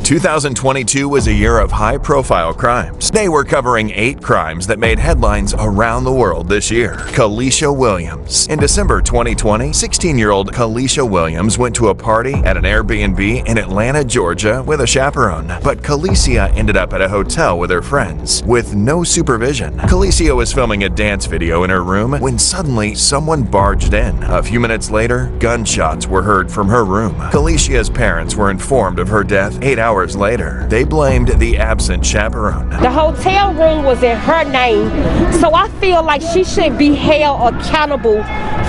2022 was a year of high-profile crimes. They were covering 8 crimes that made headlines around the world this year. Kalisha Williams. In December 2020, 16-year-old Kalisha Williams went to a party at an Airbnb in Atlanta, Georgia with a chaperone. But Kalisha ended up at a hotel with her friends with no supervision. Kalisha was filming a dance video in her room when suddenly someone barged in. A few minutes later, gunshots were heard from her room. Kalisha's parents were informed of her death 8 hours later. They blamed the absent chaperone. The hotel room was in her name, so I feel like she should be held accountable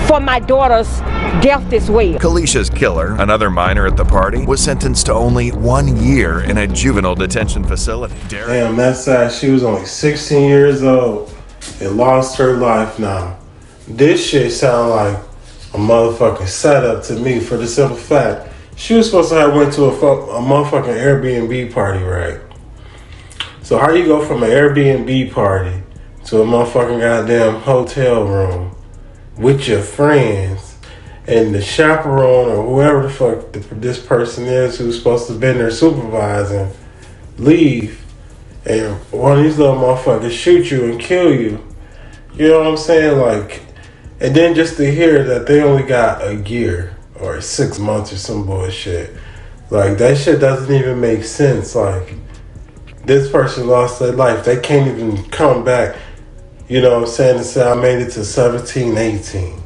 for my daughter's death as well. Kalisha's killer, another minor at the party, was sentenced to only 1 year in a juvenile detention facility. Damn, that's sad. She was only 16 years old and lost her life now. This shit sound like a motherfucking setup to me, for the simple fact she was supposed to have went to a motherfucking Airbnb party, right? So how you go from an Airbnb party to a motherfucking goddamn hotel room with your friends, and the chaperone or whoever the fuck this person is who's supposed to have been there supervising leave, and one of these little motherfuckers shoot you and kill you? You know what I'm saying? Like, and then just to hear that they only got a year or 6 months or some bullshit. Like, that shit doesn't even make sense. Like, this person lost their life. They can't even come back, you know what I'm saying, and say I made it to 17, 18.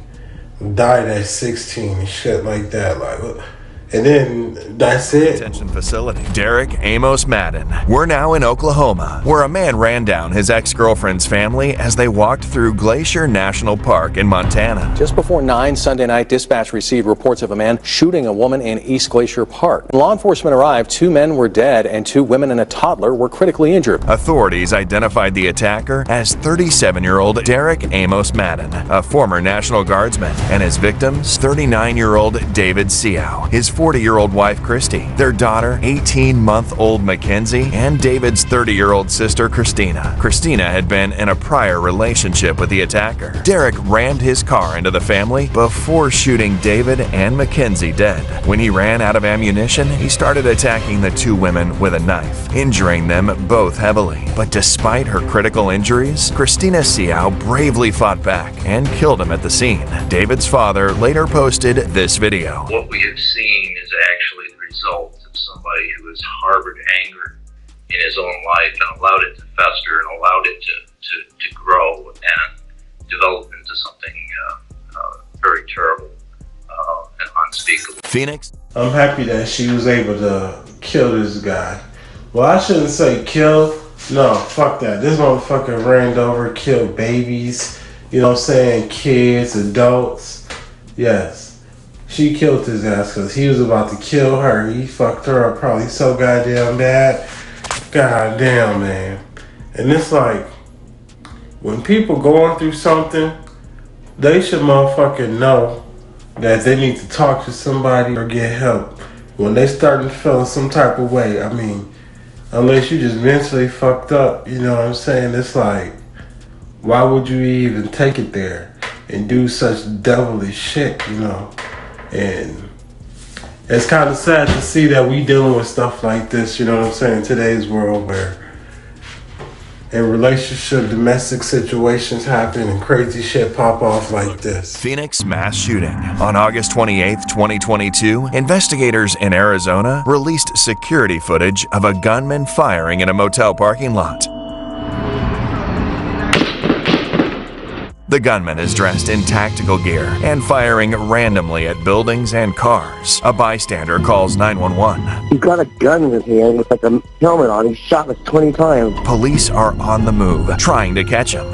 Died at 16 and shit like that. Like, and then that's it. Detention facility. Derek Amos Madden. We're now in Oklahoma, where a man ran down his ex-girlfriend's family as they walked through Glacier National Park in Montana. Just before 9 Sunday night, dispatch received reports of a man shooting a woman in East Glacier Park. When law enforcement arrived, 2 men were dead and 2 women and a toddler were critically injured. Authorities identified the attacker as 37-year-old Derek Amos Madden, a former National Guardsman, and his victims, 39-year-old David Seow, his 40-year-old wife Christy, their daughter 18-month-old Mackenzie, and David's 30-year-old sister Christina. Christina had been in a prior relationship with the attacker. Derek rammed his car into the family before shooting David and Mackenzie dead. When he ran out of ammunition, he started attacking the 2 women with a knife, injuring them both heavily. But despite her critical injuries, Christina Seow bravely fought back and killed him at the scene. David's father later posted this video. What we have seen is actually the result of somebody who has harbored anger in his own life and allowed it to fester and allowed it to grow and develop into something very terrible and unspeakable. Phoenix. I'm happy that she was able to kill this guy. Well, I shouldn't say kill. No, fuck that. This motherfucker ran over, killed babies, you know what I'm saying, kids, adults. Yes. She killed his ass because he was about to kill her. He fucked her up probably so goddamn bad. Goddamn, man. And it's like, when people going through something, they should motherfucking know that they need to talk to somebody or get help. When they starting to feel some type of way, I mean, unless you just mentally fucked up, you know what I'm saying? It's like, why would you even take it there and do such devilish shit, you know? And it's kind of sad to see that we dealing with stuff like this, you know what I'm saying, in today's world, where in relationship, domestic situations happen and crazy shit pop off like this. Phoenix mass shooting. On August 28, 2022, investigators in Arizona released security footage of a gunman firing in a motel parking lot. The gunman is dressed in tactical gear and firing randomly at buildings and cars. A bystander calls 911. He's got a gun in his hand with like a helmet on. He's shot like 20 times. Police are on the move, trying to catch him.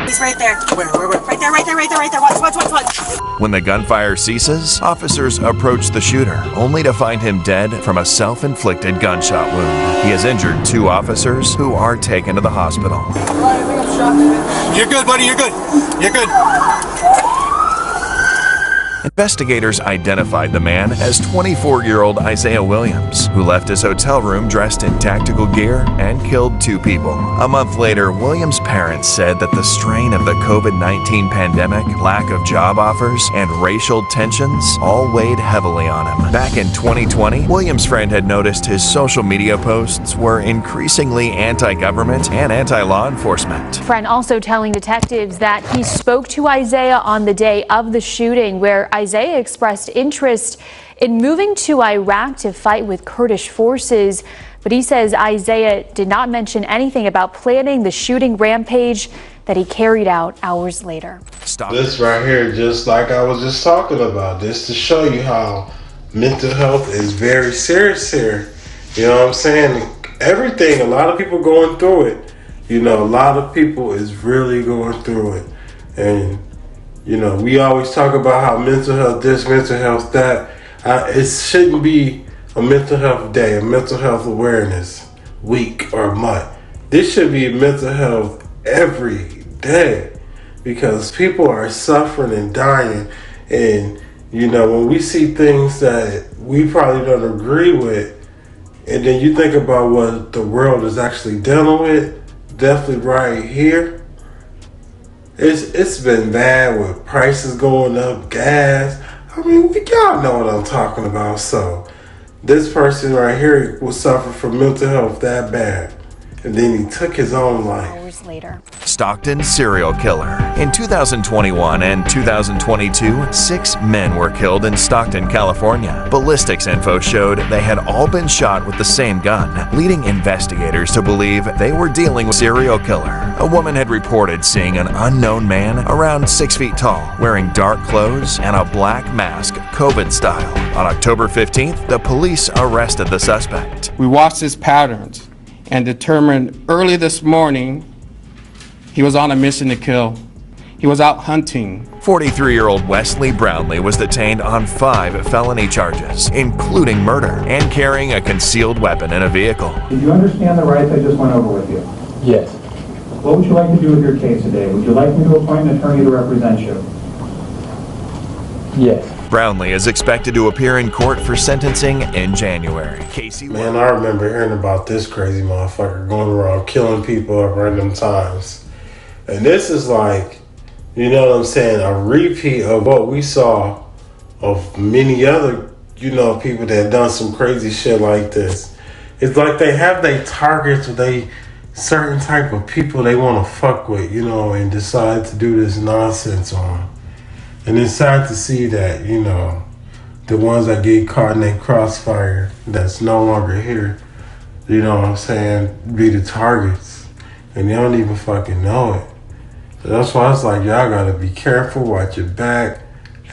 He's right there. Where? Right there. Watch. When the gunfire ceases, officers approach the shooter, only to find him dead from a self-inflicted gunshot wound. He has injured 2 officers who are taken to the hospital. You're good, buddy. You're good. Investigators identified the man as 24-year-old Isaiah Williams, who left his hotel room dressed in tactical gear and killed 2 people. A month later, Williams' parents said that the strain of the COVID-19 pandemic, lack of job offers, and racial tensions all weighed heavily on him. Back in 2020, Williams' friend had noticed his social media posts were increasingly anti-government and anti-law enforcement. Friend also telling detectives that he spoke to Isaiah on the day of the shooting, where Isaiah expressed interest in moving to Iraq to fight with Kurdish forces. But he says Isaiah did not mention anything about planning the shooting rampage that he carried out hours later. This right here, just like I was just talking about, this to show you how mental health is very serious here. You know what I'm saying? Everything, a lot of people going through it. You know, a lot of people is really going through it. And, you know, we always talk about how mental health this, mental health that. It shouldn't be a mental health day, a mental health awareness week or month. This should be mental health every day, because people are suffering and dying. And, you know, when we see things that we probably don't agree with, and then you think about what the world is actually dealing with, definitely right here, it's been bad with prices going up, gas. I mean, y'all know what I'm talking about. So this person right here will suffer from mental health that bad, and then he took his own life. Hours later. Stockton serial killer. In 2021 and 2022, 6 men were killed in Stockton, California. Ballistics info showed they had all been shot with the same gun, leading investigators to believe they were dealing with a serial killer. A woman had reported seeing an unknown man around 6 feet tall, wearing dark clothes and a black mask, COVID style. On October 15th, the police arrested the suspect. We watched his patterns and determined early this morning he was on a mission to kill. He was out hunting. 43-year-old Wesley Brownlee was detained on 5 felony charges, including murder and carrying a concealed weapon in a vehicle. Did you understand the rights I just went over with you? Yes. What would you like to do with your case today? Would you like me to appoint an attorney to represent you? Yes. Brownlee is expected to appear in court for sentencing in January. Man, I remember hearing about this crazy motherfucker going around killing people at random times. And this is like, you know what I'm saying, a repeat of what we saw of many other, you know, people that have done some crazy shit like this. It's like they have their targets with they certain type of people they want to fuck with, you know, and decide to do this nonsense on. And it's sad to see that, you know, the ones that get caught in their crossfire that's no longer here, you know what I'm saying, be the targets. And they don't even fucking know it. So that's why it's like, y'all gotta be careful, watch your back,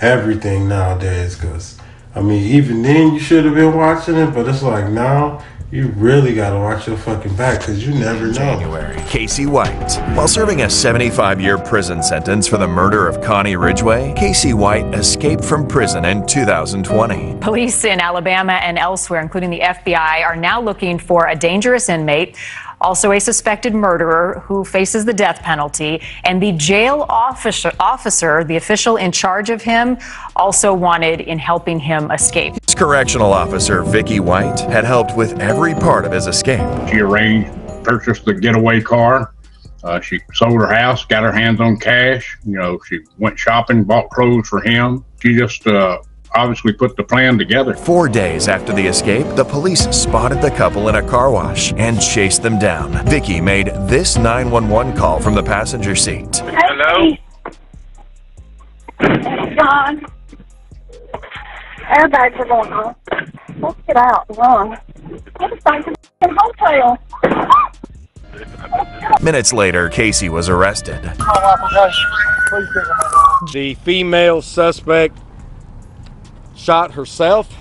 everything nowadays. Because, I mean, even then you should have been watching it, but it's like now, you really gotta watch your fucking back, because you never know. January. Casey White. While serving a 75-year prison sentence for the murder of Connie Ridgway, Casey White escaped from prison in 2020. Police in Alabama and elsewhere, including the FBI, are now looking for a dangerous inmate, also a suspected murderer who faces the death penalty, and the jail officer, the official in charge of him, also wanted in helping him escape. Correctional officer Vicky White had helped with every part of his escape. She arranged, purchased the getaway car. She sold her house, got her hands on cash. You know, she went shopping, bought clothes for him. She just obviously put the plan together. 4 days after the escape, the police spotted the couple in a car wash and chased them down. Vicky made this 911 call from the passenger seat. Hello? Hey, John. Airbags are going on. Let's get out and run. Get us back to the hotel. Minutes later, Casey was arrested. The female suspect shot herself.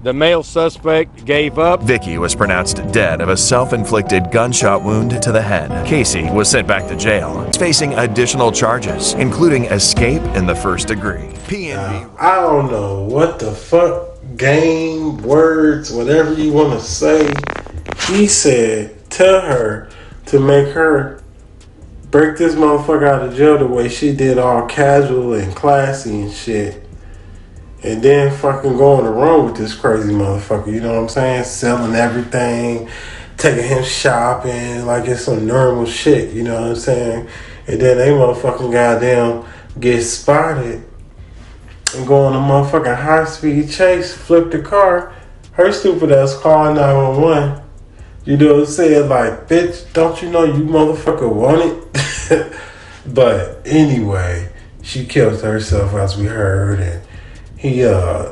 The male suspect gave up. Vicky was pronounced dead of a self-inflicted gunshot wound to the head. Casey was sent back to jail. He's facing additional charges, including escape in the first degree. I don't know what the fuck, game, words, whatever you want to say. He said, tell her to make her break this motherfucker out of jail the way she did, all casual and classy and shit. and then fucking go on the road with this crazy motherfucker. You know what I'm saying? Selling everything, taking him shopping like it's some normal shit. You know what I'm saying? And then they motherfucking goddamn get spotted and go on a motherfucking high-speed chase, flip the car. Her stupid ass call 911. You know what I'm saying? Like, bitch, don't you know you motherfucker want it? But anyway, she killed herself as we heard, and he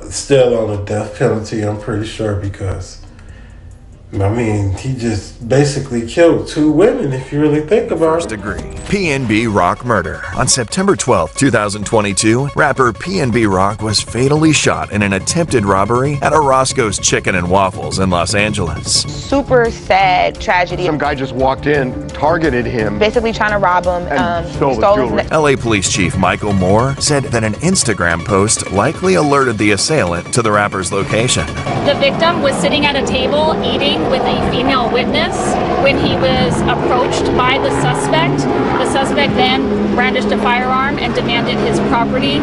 still on the death penalty, I'm pretty sure, because I mean, he just basically killed 2 women, if you really think about it. First degree PNB Rock murder. On September 12, 2022, rapper PNB Rock was fatally shot in an attempted robbery at a Roscoe's Chicken and Waffles in Los Angeles. Super sad tragedy. Some guy just walked in, targeted him, basically trying to rob him, and stole his jewelry. LA Police Chief Michael Moore said that an Instagram post likely alerted the assailant to the rapper's location. The victim was sitting at a table eating with a female witness when he was approached by the suspect. The suspect then brandished a firearm and demanded his property.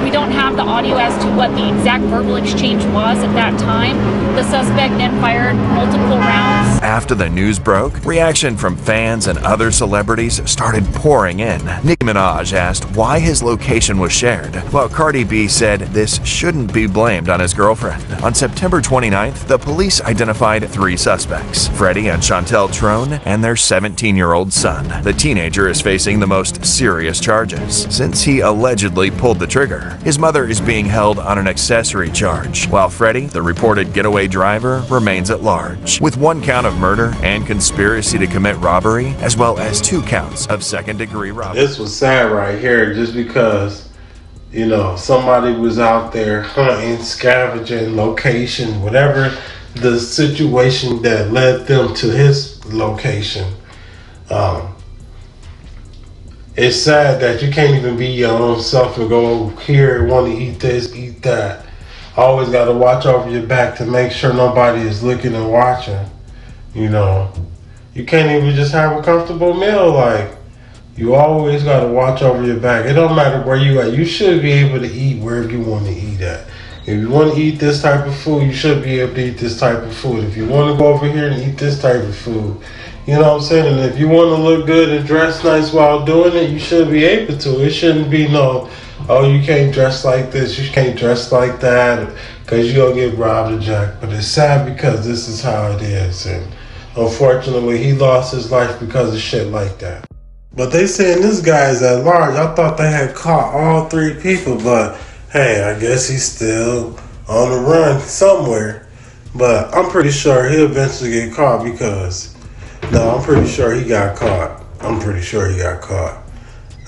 We don't have the audio as to what the exact verbal exchange was at that time. The suspect then fired multiple rounds. After the news broke, reaction from fans and other celebrities started pouring in. Nicki Minaj asked why his location was shared, while Cardi B said this shouldn't be blamed on his girlfriend. On September 29th, the police identified 3 suspects, Freddie and Chantel Trone and their 17-year-old son. The teenager is facing the most serious charges, since he allegedly pulled the trigger. His mother is being held on an accessory charge, while Freddie, the reported getaway driver, remains at large, with 1 count of murder and conspiracy to commit robbery, as well as 2 counts of second-degree robbery. This was sad right here, just because, you know, somebody was out there hunting, scavenging, location, whatever the situation that led them to his location. It's sad that you can't even be your own self and go here, want to eat this, eat that. Always got to watch over your back to make sure nobody is looking and watching. You know, you can't even just have a comfortable meal. Like, you always got to watch over your back. It don't matter where you at. You should be able to eat wherever you want to eat at. If you want to eat this type of food, you should be able to eat this type of food. If you want to go over here and eat this type of food, you know what I'm saying? And if you want to look good and dress nice while doing it, you should be able to. It shouldn't be no, oh, you can't dress like this, you can't dress like that, because you'll get robbed or jacked. But it's sad because this is how it is. And unfortunately, he lost his life because of shit like that. But they saying this guy is at large. I thought they had caught all 3 people, but hey, I guess he's still on the run somewhere. But I'm pretty sure he'll eventually get caught because, no, I'm pretty sure he got caught.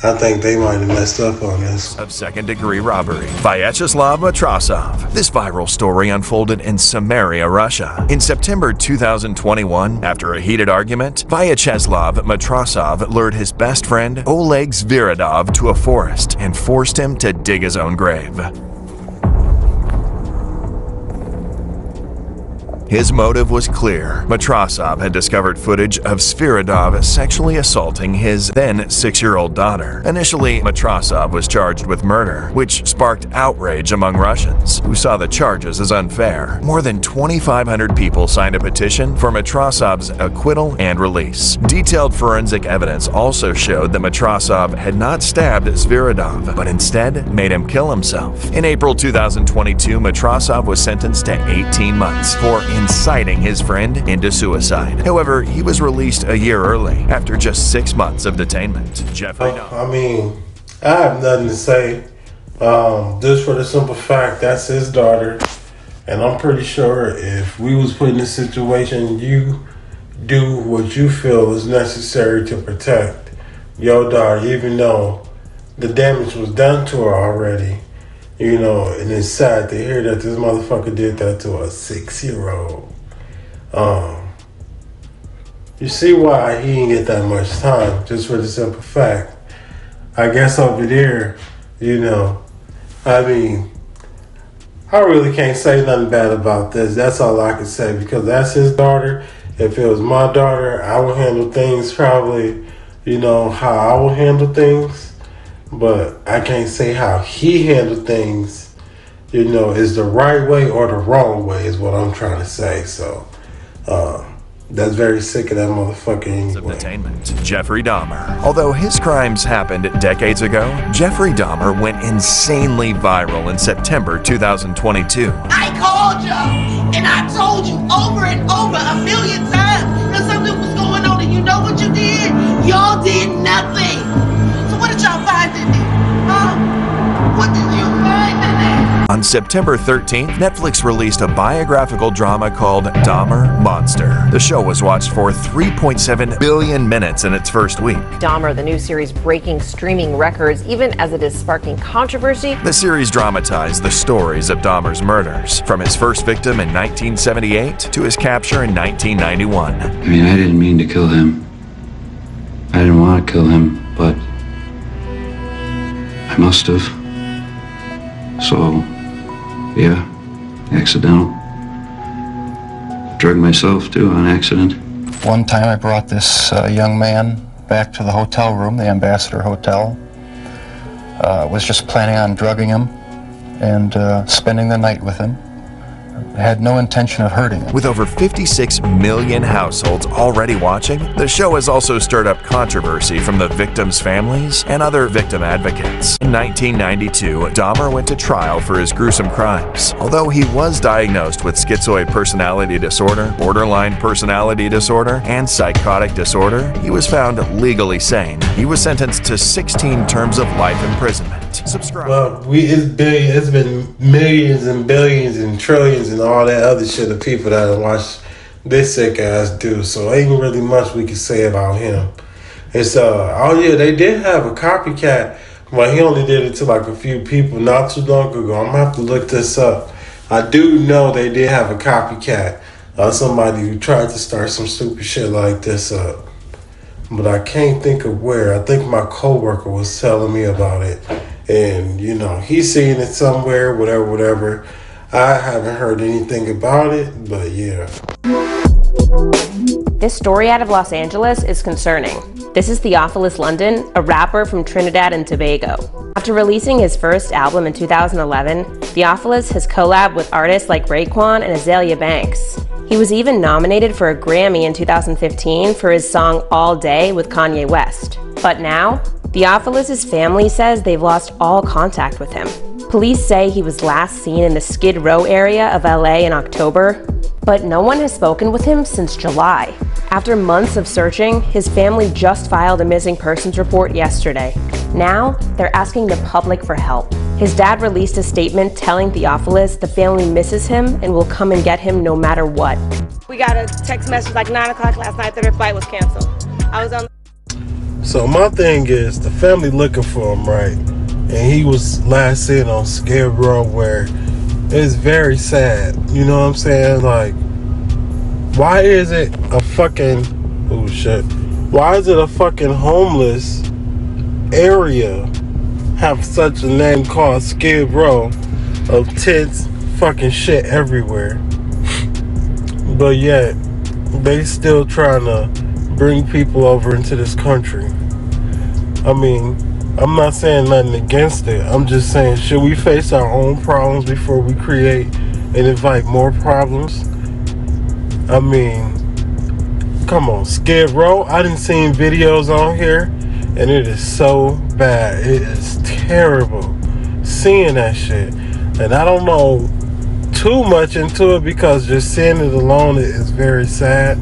I think they might have messed up on this. Of second-degree robbery. Vyacheslav Matrasov. This viral story unfolded in Samaria, Russia. In September 2021, after a heated argument, Vyacheslav Matrasov lured his best friend Oleg Sviridov to a forest and forced him to dig his own grave. His motive was clear. Matrasov had discovered footage of Sviridov sexually assaulting his then 6-year-old daughter. Initially, Matrasov was charged with murder, which sparked outrage among Russians, who saw the charges as unfair. More than 2,500 people signed a petition for Matrasov's acquittal and release. Detailed forensic evidence also showed that Matrasov had not stabbed Sviridov, but instead made him kill himself. In April 2022, Matrasov was sentenced to 18 months for inciting his friend into suicide. However, he was released a year early after just 6 months of detainment. Jeffrey I mean, I have nothing to say. Just for the simple fact that's his daughter, and I'm pretty sure if we was put in a situation, you do what you feel is necessary to protect your daughter, even though the damage was done to her already. You know, and it's sad to hear that this motherfucker did that to a 6-year-old. You see why he didn't get that much time, just for the simple fact. I guess over there, you know, I mean, I really can't say nothing bad about this. That's all I can say, because that's his daughter. If it was my daughter, I would handle things probably, you know, how I would handle things. But I can't say how he handled things is the right way or the wrong way is what I'm trying to say. So, that's very sick of that motherfucking entertainment. Jeffrey Dahmer. Although his crimes happened decades ago, Jeffrey Dahmer went insanely viral in September 2022. I called y'all and I told you over and over a million times that something was going on, and you know what you did? Y'all did nothing. So what did y'all find in there? What did you find in there? On September 13th, Netflix released a biographical drama called Dahmer Monster. The show was watched for 3.7 billion minutes in its first week. Dahmer, the new series, breaking streaming records, even as it is sparking controversy. The series dramatized the stories of Dahmer's murders, from his first victim in 1978 to his capture in 1991. I mean, I didn't mean to kill him. I didn't want to kill him, but I must have. So, yeah, accidental. Drugged myself, too, on accident. One time I brought this young man back to the hotel room, the Ambassador Hotel. Was just planning on drugging him and spending the night with him. I had no intention of hurting him. With over 56 million households already watching, the show has also stirred up controversy from the victims' families and other victim advocates. In 1992, Dahmer went to trial for his gruesome crimes. Although he was diagnosed with schizoid personality disorder, borderline personality disorder, and psychotic disorder, he was found legally sane. He was sentenced to 16 terms of life imprisonment. Subscribe. Well, it's been millions and billions and trillions and all that other shit of people that have watched this sick ass dude. So ain't really much we can say about him. It's oh yeah, they did have a copycat, but he only did it to like a few people not too long ago. I'm gonna have to look this up. I do know they did have a copycat, somebody who tried to start some stupid shit like this up, but I can't think of where. I think my coworker was telling me about it. And, he's seen it somewhere, whatever. I haven't heard anything about it, but yeah. This story out of Los Angeles is concerning. This is Theophilus London, a rapper from Trinidad and Tobago. After releasing his first album in 2011, Theophilus has collabed with artists like Raekwon and Azealia Banks. He was even nominated for a Grammy in 2015 for his song All Day with Kanye West. But now, Theophilus' family says they've lost all contact with him. Police say he was last seen in the Skid Row area of LA in October, but no one has spoken with him since July. After months of searching, his family just filed a missing persons report yesterday. Now, they're asking the public for help. His dad released a statement telling Theophilus the family misses him and will come and get him no matter what. We got a text message like 9 o'clock last night that her flight was canceled. I was on. So my thing is, the family looking for him, right? And he was last seen on Skid Row, where it's very sad. You know what I'm saying? Like, why is it a fucking, oh shit, why is it a fucking homeless area have such a name called Skid Row of tents, fucking shit everywhere? But yet, they still trying to bring people over into this country. I mean, I'm not saying nothing against it. I'm just saying, should we face our own problems before we create and invite more problems? I mean, come on, Skid Row. I done seen videos on here, and it is so bad. It is terrible seeing that shit. And I don't know too much into it because just seeing it alone is very sad.